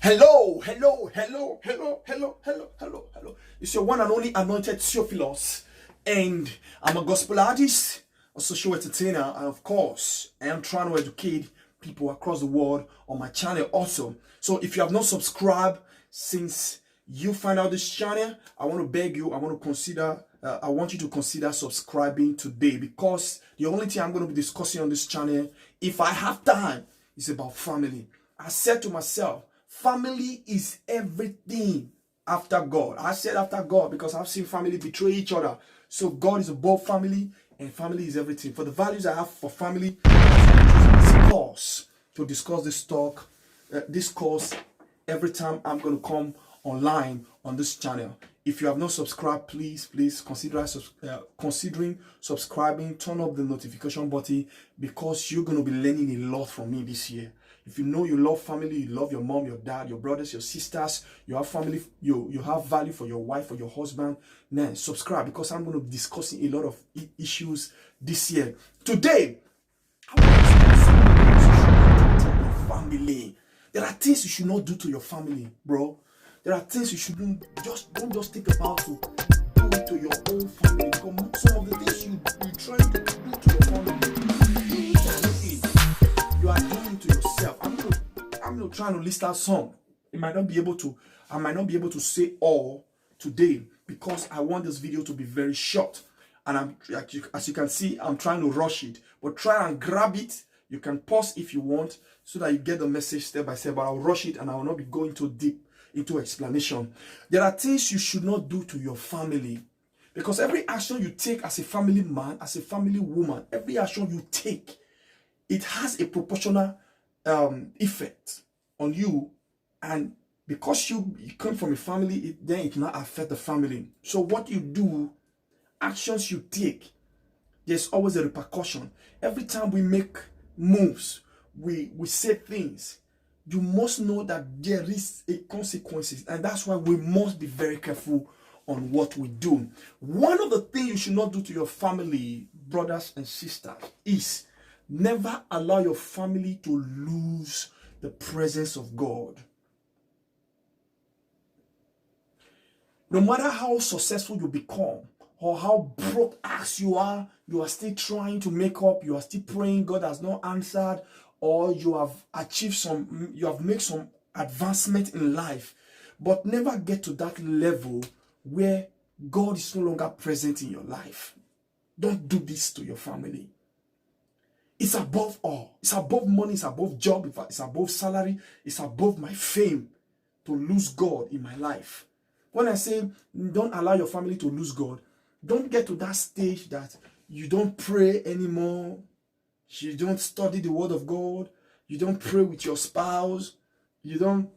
Hello, hello, hello, hello, hello, hello, hello, hello. It's your one and only anointed Theophilus, and I'm a gospel artist, a social entertainer, and of course, I am trying to educate people across the world on my channel also. So if you have not subscribed since you find out this channel, I want to beg you, I want you to consider subscribing today, because the only thing I'm going to be discussing on this channel, if I have time, is about family. I said to myself, family is everything after God. I said after God because I've seen family betray each other. So God is above family, and family is everything. For the values I have for family, this course to discuss this course every time I'm going to come online on this channel. If you have not subscribed, please consider considering subscribing. Turn up the notification button, because you're going to be learning a lot from me this year. If you know you love family, you love your mom, your dad, your brothers, your sisters, you have family, you have value for your wife or your husband, then subscribe, because I'm going to be discussing a lot of issues this year. Today, I want to discuss something your family. There are things you should not do to your family, bro. There are things you shouldn't don't just think about to do it to your own family. Because some of the things you try to do to your family, you are doing to yourself. I'm not trying to list out some. I might not be able to say all today, because I want this video to be very short. And as you can see, I'm trying to rush it. But try and grab it. You can pause if you want, so that you get the message step by step. But I'll rush it, and I will not be going too deep into explanation. There are things you should not do to your family, because every action you take as a family man, as a family woman, every action you take, it has a proportional effect on you. And because you come from a family, then it will not affect the family. So what you do, actions you take, there's always a repercussion. Every time we make moves, we say things, you must know that there is a consequences, and that's why we must be very careful on what we do. One of the things you should not do to your family, brothers and sisters, is never allow your family to lose the presence of God. No matter how successful you become, or how broke ass you are still trying to make up, you are still praying, God has not answered, or you have made some advancement in life, but never get to that level where God is no longer present in your life. Don't do this to your family. It's above all. It's above money, it's above job, it's above salary, it's above my fame to lose God in my life. When I say don't allow your family to lose God, don't get to that stage that you don't pray anymore, you don't study the word of God, you don't pray with your spouse, you don't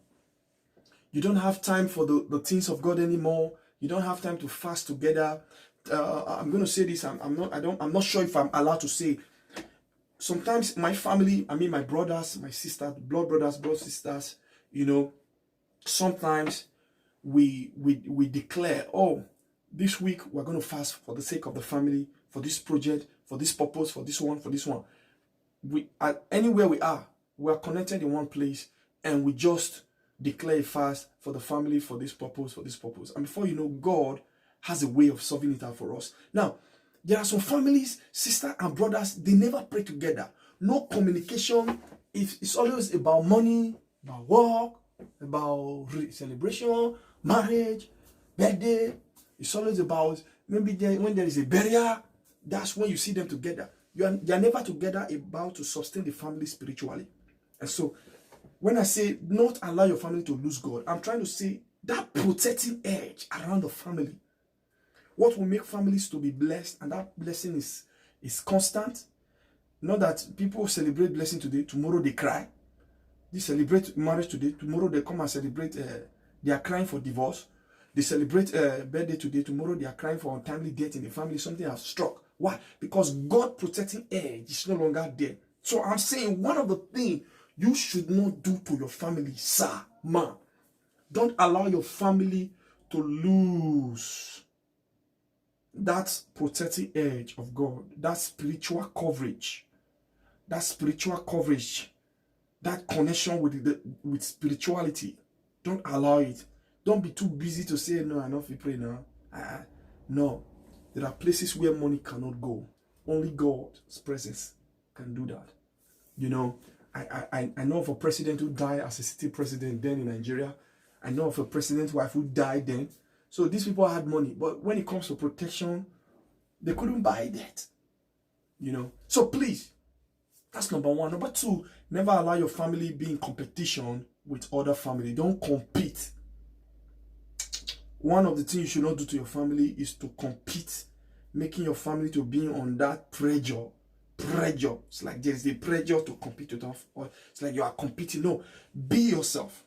have time for the things of God anymore, you don't have time to fast together. I'm going to say this, I'm not sure if I'm allowed to say. Sometimes my family, my brothers, my sisters, blood brothers, blood sisters, sometimes we declare, oh, this week we're going to fast for the sake of the family, for this project, for this purpose, for this one, anywhere we are connected in one place, and we just declare a fast for the family, for this purpose, and before you know, God has a way of solving it out for us. Now, there are some families, sisters and brothers, they never pray together. No communication. It's always about money, about work, about celebration, marriage, birthday. It's always about maybe when there is a burial, that's when you see them together. They are never together about to sustain the family spiritually. And so when I say not allow your family to lose God, I'm trying to say that protecting edge around the family. What will make families to be blessed, and that blessing is constant. Not that people celebrate blessing today, tomorrow they cry. They celebrate marriage today, tomorrow they come and celebrate, they are crying for divorce. They celebrate birthday today, tomorrow they are crying for untimely death in the family, something has struck. Why? Because God protecting edge is no longer there. So I'm saying one of the things you should not do to your family, sir, man. Don't allow your family to lose that protecting edge of God, that spiritual coverage, that connection with spirituality. Don't allow it. Don't be too busy to say, no, I don't feel pray now. No. There are places where money cannot go. Only God's presence can do that. You know, I know of a president who died as a city president then in Nigeria. I know of a president's wife who died then. So these people had money. But when it comes to protection, they couldn't buy that. You know. So please, that's number one. Number two, never allow your family be in competition with other family. Don't compete. One of the things you should not do to your family is to compete, making your family to be on that pressure. It's like there's the pressure to compete with us. It's like you are competing. No, be yourself.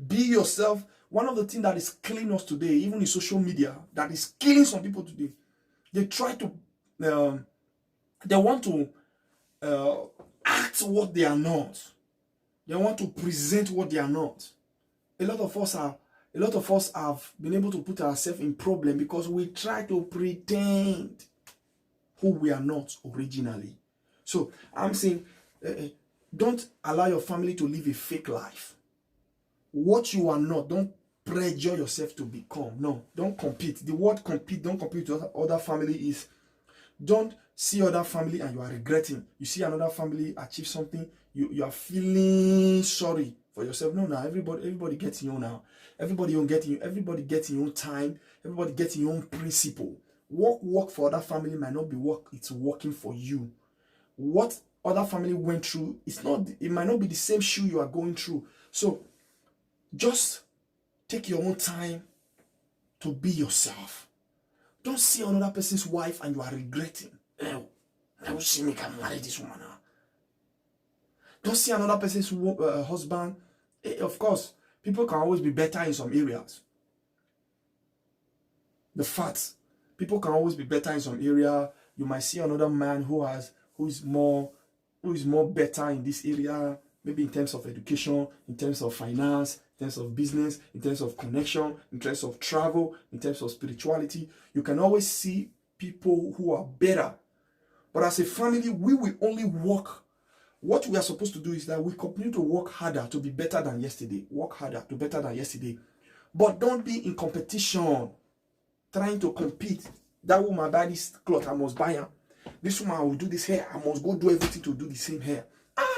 Be yourself. One of the things that is killing us today, even in social media, that is killing some people today, they try to, they want to act what they are not. They want to present what they are not. A lot of us have been able to put ourselves in problem because we try to pretend who we are not originally. So I'm saying, don't allow your family to live a fake life. What you are not, don't pressure yourself to become. No, don't compete. The word compete, don't compete with other family is, don't see other family and you are regretting. You see another family achieve something, you are feeling sorry for yourself. No, everybody gets you now. Everybody gets in your own time. Everybody gets in your own principle. Work for other family might not be work. It's working for you. What other family went through, it might not be the same shoe you are going through. So just take your own time to be yourself. Don't see another person's wife and you are regretting. I wish she can marry this woman now. Don't see another person's husband. Of course, people can always be better in some areas. The facts. People can always be better in some area. You might see another man who is more better in this area, maybe in terms of education, in terms of finance, in terms of business, in terms of connection, in terms of travel, in terms of spirituality. You can always see people who are better. But as a family, we will only work. What we are supposed to do is that we continue to work harder to be better than yesterday. Work harder to be better than yesterday. But don't be in competition, trying to compete. That woman buy this cloth, I must buy her. This woman will do this hair, I must go do everything to do the same hair.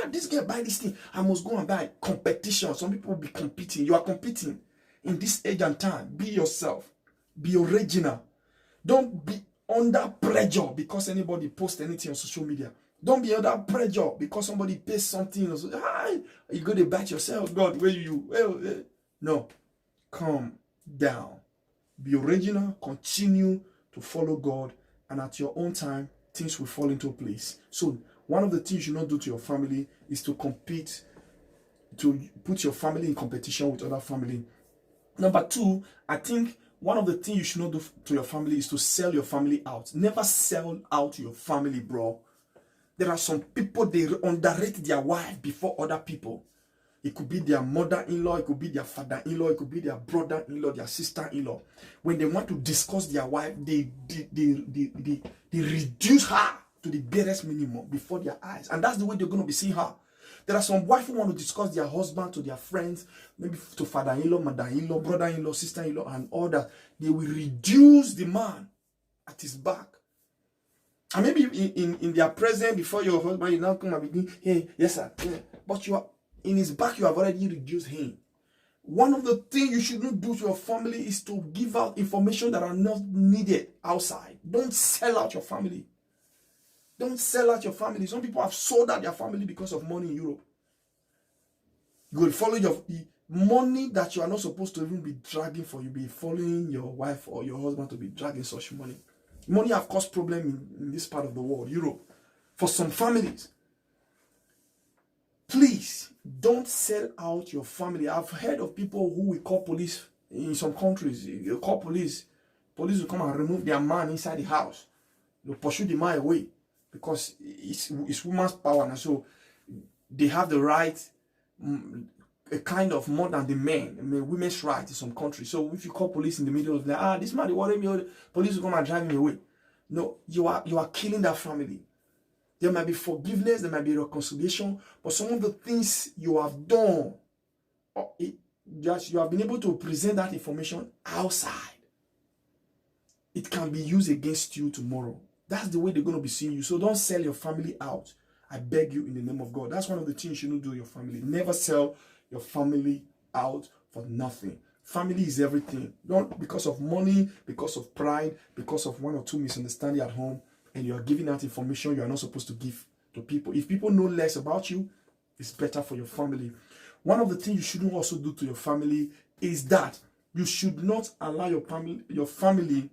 This girl buy this thing, I must go and buy. Competition. Some people will be competing. You are competing in this age and time. Be yourself. Be original. Don't be under pressure because anybody posts anything on social media. Don't be under pressure because somebody pays something. You go to bite yourself. God, where you? No. Calm down. Be original. Continue to follow God. And at your own time, things will fall into place. So, one of the things you should not do to your family is to compete, to put your family in competition with other family. Number two, I think one of the things you should not do to your family is to sell your family out. Never sell out your family, bro. There are some people, they underrate their wife before other people. It could be their mother-in-law, it could be their father-in-law, it could be their brother-in-law, their sister-in-law. When they want to discuss their wife, they reduce her to the barest minimum before their eyes. And that's the way they're going to be seeing her. There are some wives who want to discuss their husband to their friends, maybe to father-in-law, mother-in-law, brother-in-law, sister-in-law, and all that. They will reduce the man at his back. And maybe in their presence, before your husband, you now come and begin, hey, yes, sir. Yeah. But you are in his back, you have already reduced him. One of the things you should not do to your family is to give out information that are not needed outside. Don't sell out your family. Don't sell out your family. Some people have sold out their family because of money in Europe. You will follow the money that you are not supposed to even be dragging for. You'll be following your wife or your husband to be dragging such money. Money have caused problem in this part of the world, Europe, for some families. Please, don't sell out your family. I've heard of people who will call police in some countries. You call police. Police will come and remove their man inside the house. They'll pursue the man away because it's woman's power. And so they have the right, a kind of more than the men. I mean, women's right in some countries. So if you call police in the middle of the night, this man, what me? Police will come and drive me away. No, you are killing that family. There might be forgiveness, there might be reconciliation, but some of the things you have done, just you have been able to present that information outside, it can be used against you tomorrow. That's the way they're going to be seeing you. So don't sell your family out. I beg you in the name of God. That's one of the things you shouldn't do with your family. Never sell your family out for nothing. Family is everything. Not because of money, because of pride, because of one or two misunderstanding at home, and you are giving out information you are not supposed to give to people. If people know less about you, it's better for your family. One of the things you shouldn't also do to your family is that you should not allow your family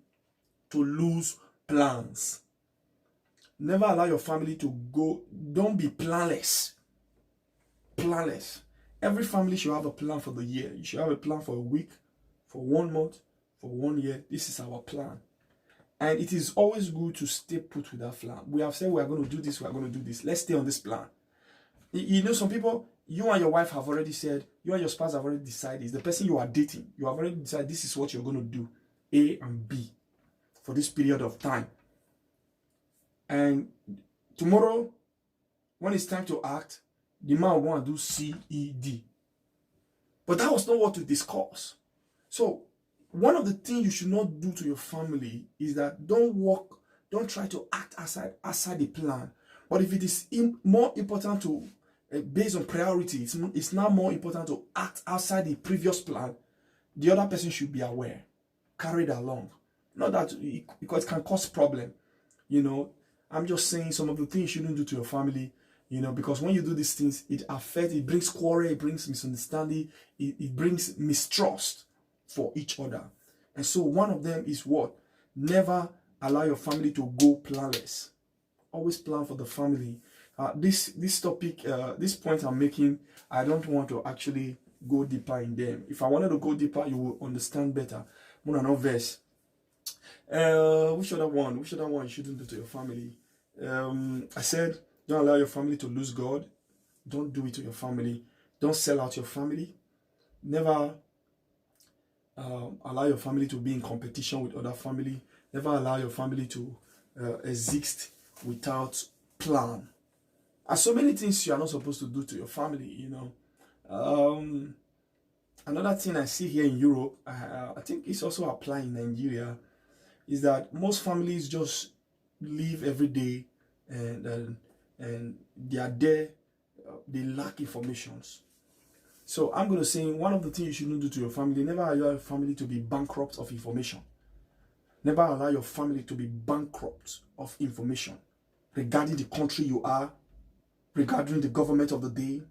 to lose plans. Never allow your family to go. Don't be planless. Planless. Every family should have a plan for the year. You should have a plan for a week, for 1 month, for 1 year. This is our plan. And it is always good to stay put with that plan. We have said we are going to do this, we are going to do this. Let's stay on this plan. You know, some people, you and your wife have already said, you and your spouse have already decided, it's the person you are dating. You have already decided this is what you're going to do, A and B, for this period of time. And tomorrow, when it's time to act, the man will want to do C, E, D. But that was not what we discussed. So, one of the things you should not do to your family is that don't try to act outside the plan. But if it is more important to, based on priority, it's now more important to act outside the previous plan, the other person should be aware, carried along. Not that, because it can cause problem. You know, I'm just saying some of the things you shouldn't do to your family, you know, because when you do these things, it brings quarrel, it brings misunderstanding, it brings mistrust for each other. And so one of them is what? Never allow your family to go planless. Always plan for the family. This topic, this point I'm making, I don't want to actually go deeper in them. If I wanted to go deeper, you will understand better. More than verse. Which other one you shouldn't do to your family? I said, don't allow your family to lose God. Don't do it to your family. Don't sell out your family. Never allow your family to be in competition with other family. Never allow your family to exist without plan. And so many things you are not supposed to do to your family, you know. Another thing I see here in Europe, I think it's also applying in Nigeria, is that most families just live every day and they are there, they lack informations. So I'm going to say one of the things you shouldn't do to your family, never allow your family to be bankrupt of information. Never allow your family to be bankrupt of information regarding the country you are, regarding the government of the day,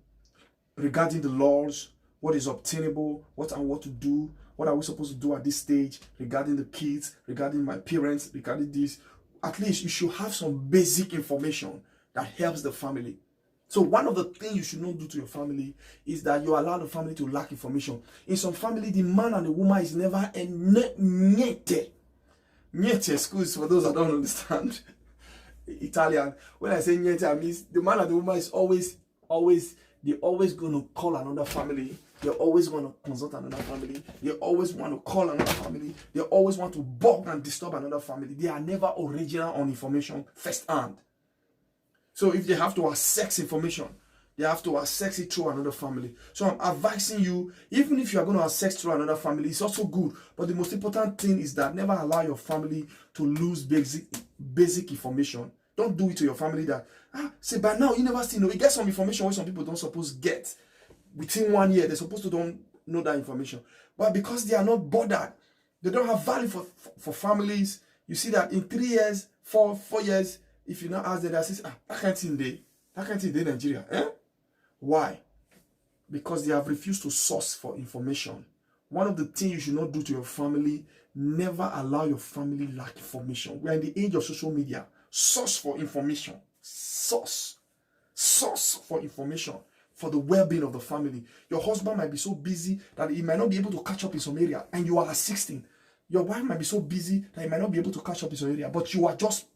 regarding the laws, what is obtainable, what to do, what are we supposed to do at this stage, regarding the kids, regarding my parents, regarding this. At least you should have some basic information that helps the family. So one of the things you should not do to your family is that you allow the family to lack information. In some family, the man and the woman is never niente. Niente, excuse for those that don't understand Italian. When I say niente, I mean the man and the woman is always, they're always going to call another family. They're always going to consult another family. They always want to call another family. They always want to bug and disturb another family. They are never original on information first hand. So if they have to access information, they have to access it through another family. So I'm advising you, even if you are going to access through another family, it's also good. But the most important thing is that never allow your family to lose basic information. Don't do it to your family that, say by now, you never still know. You get some information where some people don't suppose get. Within 1 year, they're supposed to don't know that information. But because they are not bothered, they don't have value for families. You see that in 3 years, 4 years, if you now ask them, they say, that can't see in Nigeria. Eh? Why? Because they have refused to source for information. One of the things you should not do to your family, never allow your family lack information. We are in the age of social media. Source for information. Source for information for the well-being of the family. Your husband might be so busy that he might not be able to catch up in some area, and you are assisting. Your wife might be so busy that he might not be able to catch up in some area, but you are just,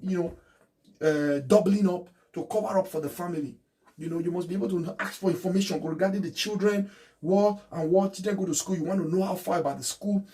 doubling up to cover up for the family. You know, you must be able to ask for information regarding the children, what children go to school. You want to know how far about the school,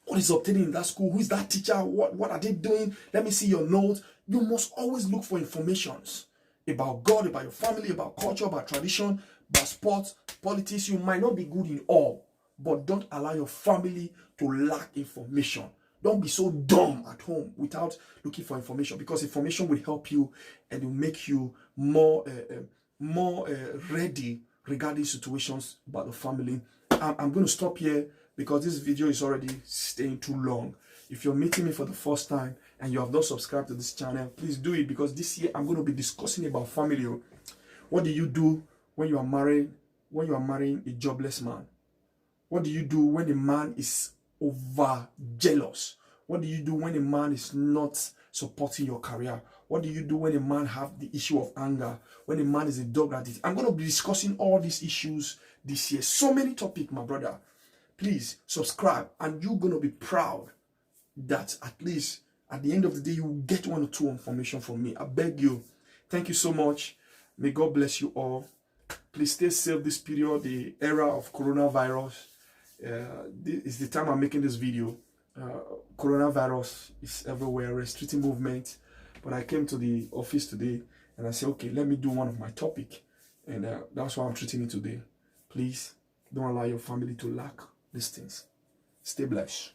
what is obtaining in that school, who is that teacher, what are they doing, let me see your notes. You must always look for informations about God, about your family, about culture, about tradition, about sports, politics. You might not be good in all, but don't allow your family to lack information. Don't be so dumb at home without looking for information, because information will help you and will make you more ready regarding situations about the family. I'm going to stop here because this video is already staying too long. If you're meeting me for the first time and you have not subscribed to this channel, please do it, because this year I'm going to be discussing about family. What do you do when you are married? When you are marrying a jobless man? What do you do when a man is over jealous? What do you do when a man is not supporting your career? What do you do when a man have the issue of anger? When a man is a dog at it? I'm going to be discussing all these issues this year. So many topics, my brother. Please subscribe, and you're going to be proud that at least at the end of the day, you will get 1 or 2 information from me. I beg you. Thank you so much. May God bless you all. Please stay safe this period, the era of coronavirus. This is the time I'm making this video. Coronavirus is everywhere, restricting movement. But I came to the office today and I said, okay, let me do one of my topic. And that's why I'm treating it today. Please don't allow your family to lack these things. Stay blessed.